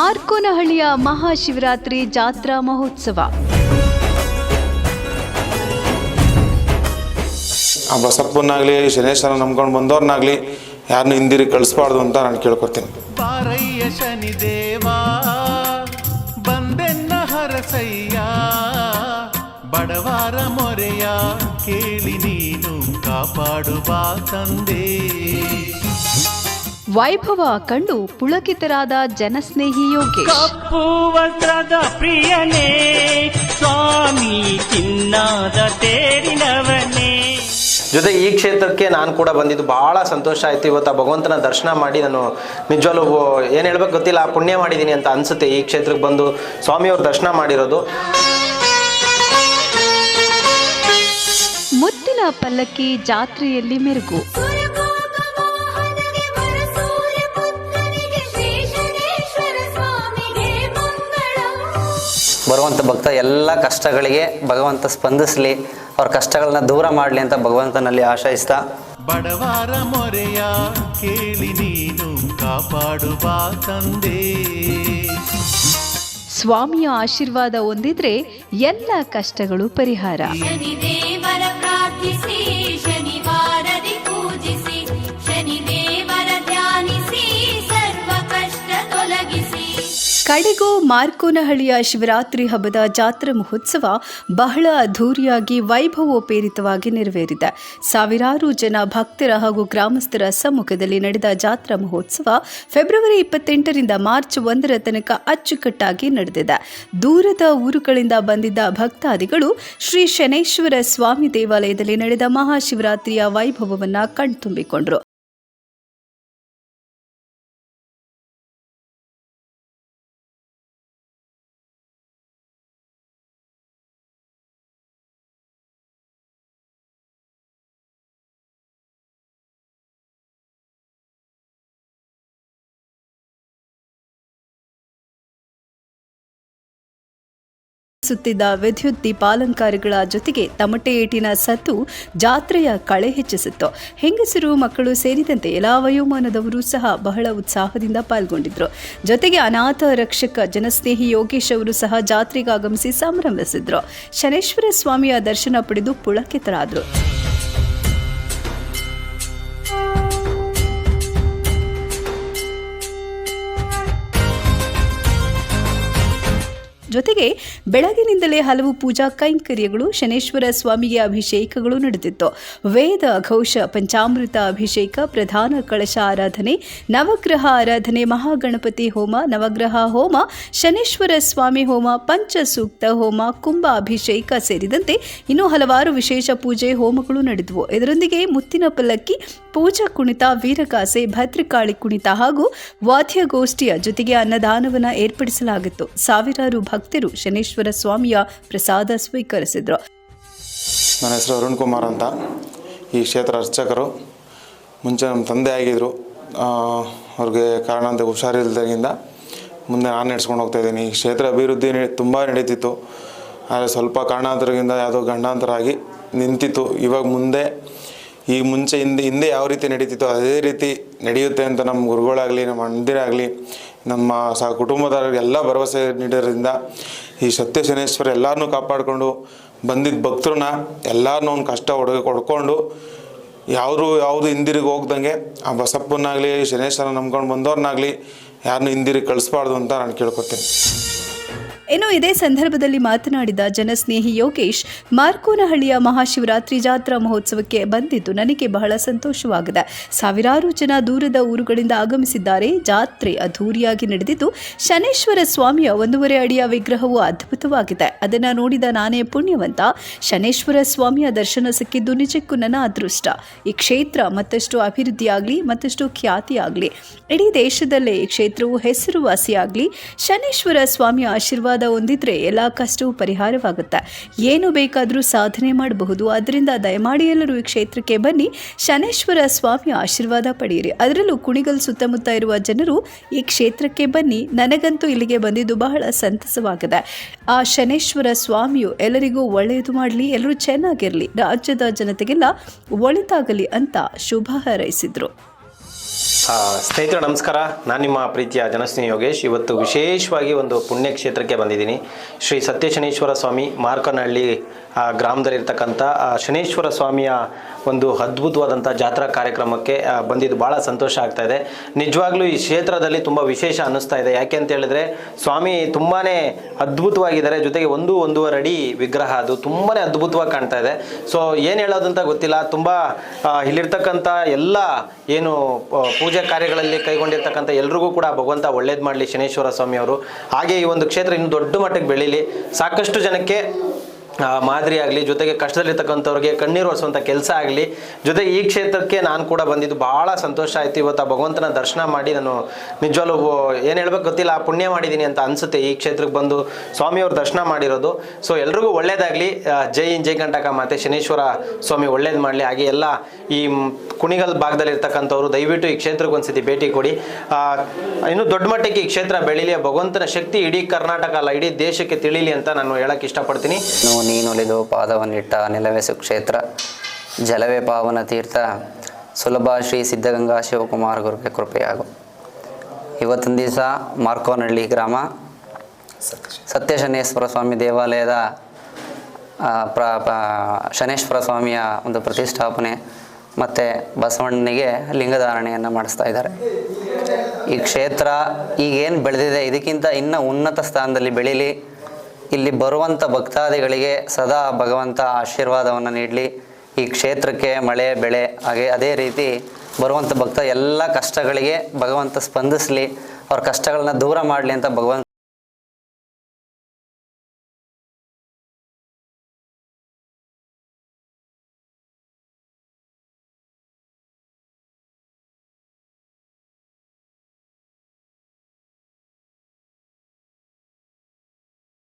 ಮಾರ್ಕೋನಹಳ್ಳಿಯ ಮಹಾಶಿವರಾತ್ರಿ ಜಾತ್ರಾ ಮಹೋತ್ಸವ. ಆ ಬಸಪ್ಪನಾಗಲಿ ಶನೇಶ್ವರ ನಂಬ್ಕೊಂಡು ಬಂದವ್ರನ್ನಾಗಲಿ ಯಾರನ್ನೂ ಹಿಂದಿರುಗಿ ಕಳಿಸ್ಬಾರ್ದು ಅಂತ ನಾನು ಕೇಳ್ಕೊತೀನಿ. ಬಾರಯ್ಯ ಶನಿದೇವ ಬಂದೆನ್ನ ಹರಸಯ್ಯ, ಬಡವಾರ ಮೊರೆಯ ಕೇಳಿ ನೀನು ಕಾಪಾಡುವ ತಂದೆ. ವೈಭವ ಕಂಡು ಪುಳಕಿತರಾದ ಜನಸ್ನೇಹಿ ಯೋಗೇಶ್. ಕಪ್ಪು ವಸ್ತ್ರದ ಪ್ರಿಯನೇ ಸ್ವಾಮಿ ಚಿನ್ನದ ತೇರಿನವನೇ. ಜೊತೆ ಈ ಕ್ಷೇತ್ರಕ್ಕೆ ನಾನು ಕೂಡ ಬಂದಿದ್ದು ಭಾಳ ಸಂತೋಷ ಆಯಿತು. ಇವತ್ತು ಭಗವಂತನ ದರ್ಶನ ಮಾಡಿ ನಾನು ನಿಜವಾಗ್ಲೂ ಏನು ಹೇಳ್ಬೇಕು ಗೊತ್ತಿಲ್ಲ, ಪುಣ್ಯ ಮಾಡಿದ್ದೀನಿ ಅಂತ ಅನಿಸುತ್ತೆ ಈ ಕ್ಷೇತ್ರಕ್ಕೆ ಬಂದು ಸ್ವಾಮಿಯವ್ರ ದರ್ಶನ ಮಾಡಿರೋದು. ಮುತ್ತಿನ ಪಲ್ಲಕ್ಕಿ ಜಾತ್ರೆಯಲ್ಲಿ ಮೆರುಗು. ಬರುವಂಥ ಭಕ್ತ ಎಲ್ಲ ಕಷ್ಟಗಳಿಗೆ ಭಗವಂತ ಸ್ಪಂದಿಸಲಿ, ಅವ್ರ ಕಷ್ಟಗಳನ್ನ ದೂರ ಮಾಡಲಿ ಅಂತ ಭಗವಂತನಲ್ಲಿ ಆಶಯಿಸ್ತಾ, ಬಡವಾರ ಮೊರೆಯ ಕೇಳಿ ನೀನು ಕಾಪಾಡುವ ತಂದೆ. ಸ್ವಾಮಿಯ ಆಶೀರ್ವಾದ ಹೊಂದಿದ್ರೆ ಎಲ್ಲ ಕಷ್ಟಗಳು ಪರಿಹಾರ. ಶನಿದೇವರ ಪ್ರಾರ್ಥಿಸಿ, ಶನಿವಾರದಿ ಪೂಜಿಸಿ, ಶನಿದೇವರ ಧ್ಯಾನಿಸಿ, ಸರ್ವ ಕಷ್ಟ ತೊಲಗಿಸಿ. ಕಡೆಗೂ ಮಾರ್ಕೋನಹಳ್ಳಿಯ ಶಿವರಾತ್ರಿ ಹಬ್ಬದ ಜಾತ್ರಾ ಮಹೋತ್ಸವ ಬಹಳ ಅದ್ಧೂರಿಯಾಗಿ ವೈಭವೋಪೇರಿತವಾಗಿ ನೆರವೇರಿದೆ. ಸಾವಿರಾರು ಜನ ಭಕ್ತರ ಹಾಗೂ ಗ್ರಾಮಸ್ಥರ ಸಮ್ಮುಖದಲ್ಲಿ ನಡೆದ ಜಾತ್ರಾ ಮಹೋತ್ಸವ ಫೆಬ್ರವರಿ 28ರಿಂದ ಮಾರ್ಚ್ 1 ತನಕ ಅಚ್ಚುಕಟ್ಟಾಗಿ ನಡೆದಿದೆ. ದೂರದ ಊರುಗಳಿಂದ ಬಂದಿದ್ದ ಭಕ್ತಾದಿಗಳು ಶ್ರೀ ಶನೇಶ್ವರ ಸ್ವಾಮಿ ದೇವಾಲಯದಲ್ಲಿ ನಡೆದ ಮಹಾಶಿವರಾತ್ರಿಯ ವೈಭವವನ್ನು ಕಣ್ತುಂಬಿಕೊಂಡರು. ಸುತ್ತಿದ್ದ ವಿದ್ಯುತ್ ದೀಪಾಲಂಕಾರಗಳ ಜೊತೆಗೆ ತಮಟೆ ಏಟಿನ ಸದ್ದು ಜಾತ್ರೆಯ ಕಳೆ ಹೆಚ್ಚಿಸಿತ್ತು. ಹೆಂಗಸರು, ಮಕ್ಕಳು ಸೇರಿದಂತೆ ಎಲ್ಲ ವಯೋಮಾನದವರು ಸಹ ಬಹಳ ಉತ್ಸಾಹದಿಂದ ಪಾಲ್ಗೊಂಡಿದ್ರು. ಜೊತೆಗೆ ಅನಾಥ ರಕ್ಷಕ ಜನಸ್ನೇಹಿ ಯೋಗೇಶ್ ಅವರು ಸಹ ಜಾತ್ರೆಗೆ ಆಗಮಿಸಿ ಸಂಭ್ರಮಿಸಿದ್ರು. ಶನೇಶ್ವರ ಸ್ವಾಮಿಯ ದರ್ಶನ ಪಡೆದು ಪುಳಕಿತರಾದರು. ಜೊತೆಗೆ ಬೆಳಗಿನಿಂದಲೇ ಹಲವು ಪೂಜಾ ಕೈಂಕರ್ಯಗಳು, ಶನೇಶ್ವರ ಸ್ವಾಮಿಗೆ ಅಭಿಷೇಕಗಳು ನಡೆದಿತ್ತು. ವೇದ ಘೋಷ, ಪಂಚಾಮೃತ ಅಭಿಷೇಕ, ಪ್ರಧಾನ ಕಳಶ ಆರಾಧನೆ, ನವಗ್ರಹ ಆರಾಧನೆ, ಮಹಾಗಣಪತಿ ಹೋಮ, ನವಗ್ರಹ ಹೋಮ, ಶನೇಶ್ವರ ಸ್ವಾಮಿ ಹೋಮ, ಪಂಚಸೂಕ್ತ ಹೋಮ, ಕುಂಭ ಅಭಿಷೇಕ ಸೇರಿದಂತೆ ಇನ್ನೂ ಹಲವಾರು ವಿಶೇಷ ಪೂಜೆ ಹೋಮಗಳು ನಡೆದವು. ಇದರೊಂದಿಗೆ ಮುತ್ತಿನ ಪಲ್ಲಕ್ಕಿ, ಪೂಜಾ ಕುಣಿತ, ವೀರಗಾಸೆ, ಭದ್ರಕಾಳಿ ಕುಣಿತ ಹಾಗೂ ವಾದ್ಯಗೋಷ್ಠಿಯ ಜೊತೆಗೆ ಅನ್ನದಾನವನ್ನು ಏರ್ಪಡಿಸಲಾಗಿತ್ತು. ಸಾವಿರಾರು ಭಕ್ತರು ಶನೇಶ್ವರ ಸ್ವಾಮಿಯ ಪ್ರಸಾದ ಸ್ವೀಕರಿಸಿದ್ರು. ನನ್ನ ಹೆಸರು ಅರುಣ್ ಕುಮಾರ್ ಅಂತ. ಈ ಕ್ಷೇತ್ರ ಅರ್ಚಕರು. ಮುಂಚೆ ನಮ್ಮ ತಂದೆ ಆಗಿದ್ದರು. ಅವ್ರಿಗೆ ಕಾರಣಾಂತರ ಹುಷಾರಿಲ್ಲದಾಗಿಂದ ಮುಂದೆ ನಾನು ನಡೆಸ್ಕೊಂಡು ಹೋಗ್ತಾ ಇದ್ದೀನಿ. ಈ ಕ್ಷೇತ್ರ ಅಭಿವೃದ್ಧಿ ತುಂಬ ನಡೀತಿತ್ತು. ಆದರೆ ಸ್ವಲ್ಪ ಕಾರಣಾಂತರದಿಂದ ಯಾವುದೋ ಗಂಡಾಂತರ ಆಗಿ ನಿಂತಿತ್ತು. ಇವಾಗ ಮುಂದೆ ಈಗ ಮುಂಚೆ ಹಿಂದೆ ಯಾವ ರೀತಿ ನಡೀತಿತ್ತು ಅದೇ ರೀತಿ ನಡೆಯುತ್ತೆ ಅಂತ ನಮ್ಮ ಗುರುಗಳಾಗಲಿ, ನಮ್ಮ ಮಂದಿರ ಆಗಲಿ, ನಮ್ಮ ಕುಟುಂಬದವರಿಗೆಲ್ಲ ಭರವಸೆ ನೀಡೋದ್ರಿಂದ ಈ ಸತ್ಯ ಶನೇಶ್ವರ ಎಲ್ಲರನ್ನೂ ಕಾಪಾಡಿಕೊಂಡು ಬಂದಿದ್ದ ಭಕ್ತರನ್ನ ಎಲ್ಲರನ್ನೂ ಒಂದು ಕಷ್ಟ ಹೊಡ್ಕೊಂಡು ಯಾವುದು ಹಿಂದಿರುಗಿ ಹೋಗ್ದಂಗೆ ಆ ಬಸಪ್ಪನಾಗಲಿ ಶನೇಶ್ವರ ನಂಬ್ಕೊಂಡು ಬಂದವ್ರನ್ನಾಗಲಿ ಯಾರನ್ನೂ ಹಿಂದಿರುಗಿ ಕಳಿಸ್ಬಾರ್ದು ಅಂತ ನಾನು ಕೇಳ್ಕೊತೀನಿ. ಇನ್ನು ಇದೇ ಸಂದರ್ಭದಲ್ಲಿ ಮಾತನಾಡಿದ ಜನಸ್ನೇಹಿ ಯೋಗೇಶ್, ಮಾರ್ಕೋನಹಳ್ಳಿಯ ಮಹಾಶಿವರಾತ್ರಿ ಜಾತ್ರಾ ಮಹೋತ್ಸವಕ್ಕೆ ಬಂದಿದ್ದು ನನಗೆ ಬಹಳ ಸಂತೋಷವಾಗಿದೆ. ಸಾವಿರಾರು ಜನ ದೂರದ ಊರುಗಳಿಂದ ಆಗಮಿಸಿದ್ದಾರೆ. ಜಾತ್ರೆ ಅದ್ಧೂರಿಯಾಗಿ ನಡೆದಿದ್ದು ಶನೇಶ್ವರ ಸ್ವಾಮಿಯ 1.5 ಅಡಿಯ ವಿಗ್ರಹವು ಅದ್ಭುತವಾಗಿದೆ. ಅದನ್ನು ನೋಡಿದ ನಾನೇ ಪುಣ್ಯವಂತ. ಶನೇಶ್ವರ ಸ್ವಾಮಿಯ ದರ್ಶನ ಸಿಕ್ಕಿದ್ದು ನಿಜಕ್ಕೂ ನನ್ನ ಅದೃಷ್ಟ. ಈ ಕ್ಷೇತ್ರ ಮತ್ತಷ್ಟು ಅಭಿವೃದ್ಧಿಯಾಗಲಿ, ಮತ್ತಷ್ಟು ಖ್ಯಾತಿಯಾಗಲಿ, ಇಡೀ ದೇಶದಲ್ಲೇ ಈ ಕ್ಷೇತ್ರವು ಹೆಸರುವಾಸಿಯಾಗಲಿ. ಶನೇಶ್ವರ ಸ್ವಾಮಿಯ ಆಶೀರ್ವಾದ ಹೊಂದಿದ್ರೆ ಎಲ್ಲ ಕಷ್ಟವೂ ಪರಿಹಾರವಾಗುತ್ತೆ. ಏನು ಬೇಕಾದರೂ ಸಾಧನೆ ಮಾಡಬಹುದು. ಅದರಿಂದ ದಯಮಾಡಿ ಎಲ್ಲರೂ ಈ ಕ್ಷೇತ್ರಕ್ಕೆ ಬನ್ನಿ, ಶನೇಶ್ವರ ಸ್ವಾಮಿಯ ಆಶೀರ್ವಾದ ಪಡೆಯಿರಿ. ಅದರಲ್ಲೂ ಕುಣಿಗಲ್ ಸುತ್ತಮುತ್ತ ಇರುವ ಜನರು ಈ ಕ್ಷೇತ್ರಕ್ಕೆ ಬನ್ನಿ. ನನಗಂತೂ ಇಲ್ಲಿಗೆ ಬಂದಿದ್ದು ಬಹಳ ಸಂತಸವಾಗಿದೆ. ಆ ಶನೇಶ್ವರ ಸ್ವಾಮಿಯು ಎಲ್ಲರಿಗೂ ಒಳ್ಳೆಯದು ಮಾಡಲಿ, ಎಲ್ಲರೂ ಚೆನ್ನಾಗಿರಲಿ, ರಾಜ್ಯದ ಜನತೆಗೆಲ್ಲ ಒಳಿತಾಗಲಿ ಅಂತ ಶುಭ ಹಾರೈಸಿದ್ರು. ಸ್ನೇಹಿತರೆ ನಮಸ್ಕಾರ, ನಾನು ನಿಮ್ಮ ಪ್ರೀತಿಯ ಜನಸ್ನೇಹಿ ಯೋಗೇಶ್. ಇವತ್ತು ವಿಶೇಷವಾಗಿ ಒಂದು ಪುಣ್ಯಕ್ಷೇತ್ರಕ್ಕೆ ಬಂದಿದ್ದೀನಿ. ಶ್ರೀ ಸತ್ಯಶನೇಶ್ವರ ಸ್ವಾಮಿ ಮಾರ್ಕನಹಳ್ಳಿ ಗ್ರಾಮದಲ್ಲಿರ್ತಕ್ಕಂಥ ಶನೇಶ್ವರ ಸ್ವಾಮಿಯ ಒಂದು ಅದ್ಭುತವಾದಂಥ ಜಾತ್ರಾ ಕಾರ್ಯಕ್ರಮಕ್ಕೆ ಬಂದಿದ್ದು ಭಾಳ ಸಂತೋಷ ಆಗ್ತಾ ಇದೆ. ನಿಜವಾಗ್ಲೂ ಈ ಕ್ಷೇತ್ರದಲ್ಲಿ ತುಂಬ ವಿಶೇಷ ಅನ್ನಿಸ್ತಾ ಇದೆ. ಯಾಕೆ ಅಂತ ಹೇಳಿದ್ರೆ ಸ್ವಾಮಿ ತುಂಬಾ ಅದ್ಭುತವಾಗಿದ್ದಾರೆ. ಜೊತೆಗೆ 1-1.5 ಅಡಿ ವಿಗ್ರಹ, ಅದು ತುಂಬಾ ಅದ್ಭುತವಾಗಿ ಕಾಣ್ತಾ ಇದೆ. ಸೊ ಏನು ಹೇಳೋದಂತ ಗೊತ್ತಿಲ್ಲ. ತುಂಬ ಇಲ್ಲಿರ್ತಕ್ಕಂಥ ಎಲ್ಲ ಏನು ಪೂಜೆ ಕಾರ್ಯಗಳಲ್ಲಿ ಕೈಗೊಂಡಿರ್ತಕ್ಕಂಥ ಎಲ್ರಿಗೂ ಕೂಡ ಭಗವಂತ ಒಳ್ಳೇದು ಮಾಡಲಿ ಶನೇಶ್ವರ ಸ್ವಾಮಿಯವರು. ಹಾಗೆ ಈ ಒಂದು ಕ್ಷೇತ್ರ ಇನ್ನೂ ದೊಡ್ಡ ಮಟ್ಟಕ್ಕೆ ಬೆಳೀಲಿ, ಸಾಕಷ್ಟು ಜನಕ್ಕೆ ಮಾದರಿ ಆಗಲಿ, ಜೊತೆಗೆ ಕಷ್ಟದಲ್ಲಿರ್ತಕ್ಕಂಥವ್ರಿಗೆ ಕಣ್ಣೀರು ಒರೆಸುವಂಥ ಕೆಲಸ ಆಗಲಿ. ಜೊತೆಗೆ ಈ ಕ್ಷೇತ್ರಕ್ಕೆ ನಾನು ಕೂಡ ಬಂದಿದ್ದು ಭಾಳ ಸಂತೋಷ ಆಯಿತು. ಇವತ್ತು ಆ ಭಗವಂತನ ದರ್ಶನ ಮಾಡಿ ನಾನು ನಿಜವಾಗ್ಲೂ ಏನು ಹೇಳ್ಬೇಕು ಗೊತ್ತಿಲ್ಲ, ಪುಣ್ಯ ಮಾಡಿದ್ದೀನಿ ಅಂತ ಅನಿಸುತ್ತೆ ಈ ಕ್ಷೇತ್ರಕ್ಕೆ ಬಂದು ಸ್ವಾಮಿಯವ್ರ ದರ್ಶನ ಮಾಡಿರೋದು. ಸೊ ಎಲ್ರಿಗೂ ಒಳ್ಳೇದಾಗಲಿ. ಜೈ ಕಂಟಕ ಮಾತೆ ಶನೇಶ್ವರ ಸ್ವಾಮಿ ಒಳ್ಳೇದು ಮಾಡಲಿ. ಹಾಗೆ ಎಲ್ಲ ಈ ಕುಣಿಗಲ್ ಭಾಗದಲ್ಲಿರ್ತಕ್ಕಂಥವ್ರು ದಯವಿಟ್ಟು ಈ ಕ್ಷೇತ್ರಕ್ಕೆ ಒಂದ್ಸತಿ ಭೇಟಿ ಕೊಡಿ. ಇನ್ನೂ ದೊಡ್ಡ ಮಟ್ಟಕ್ಕೆ ಈ ಕ್ಷೇತ್ರ ಬೆಳೀಲಿ, ಭಗವಂತನ ಶಕ್ತಿ ಇಡೀ ಕರ್ನಾಟಕ ಅಲ್ಲ ಇಡೀ ದೇಶಕ್ಕೆ ತಿಳಿಲಿ ಅಂತ ನಾನು ಹೇಳಕ್ಕೆ ಇಷ್ಟಪಡ್ತೀನಿ. ನೀನೊಲಿದು ಪಾದವನ್ನಿಟ್ಟ ನೆಲವೇ ಸುಕ್ಷೇತ್ರ, ಜಲವೇ ಪಾವನ ತೀರ್ಥ, ಸುಲಭ ಶ್ರೀ ಸಿದ್ಧಗಂಗಾ ಶಿವಕುಮಾರ್ ಗುರುಗೆ ಕೃಪೆಯಾಗು. ಇವತ್ತಿನ ದಿವಸ ಮಾರ್ಕೋನಹಳ್ಳಿ ಗ್ರಾಮ ಸತ್ಯಶನೇಶ್ವರ ಸ್ವಾಮಿ ದೇವಾಲಯದ ಶನೇಶ್ವರ ಸ್ವಾಮಿಯ ಒಂದು ಪ್ರತಿಷ್ಠಾಪನೆ ಮತ್ತು ಬಸವಣ್ಣನಿಗೆ ಲಿಂಗಧಾರಣೆಯನ್ನು ಮಾಡಿಸ್ತಾ ಇದ್ದಾರೆ. ಈ ಕ್ಷೇತ್ರ ಈಗೇನು ಬೆಳೆದಿದೆ ಇದಕ್ಕಿಂತ ಇನ್ನೂ ಉನ್ನತ ಸ್ಥಾನದಲ್ಲಿ ಬೆಳೀಲಿ. ಇಲ್ಲಿ ಬರುವಂಥ ಭಕ್ತಾದಿಗಳಿಗೆ ಸದಾ ಭಗವಂತ ಆಶೀರ್ವಾದವನ್ನು ನೀಡಲಿ. ಈ ಕ್ಷೇತ್ರಕ್ಕೆ ಮಳೆ ಬೆಳೆ ಹಾಗೆ ಅದೇ ರೀತಿ ಬರುವಂಥ ಭಕ್ತ ಎಲ್ಲ ಕಷ್ಟಗಳಿಗೆ ಭಗವಂತ ಸ್ಪಂದಿಸಲಿ, ಅವ್ರ ಕಷ್ಟಗಳನ್ನ ದೂರ ಮಾಡಲಿ ಅಂತ ಭಗವಂತ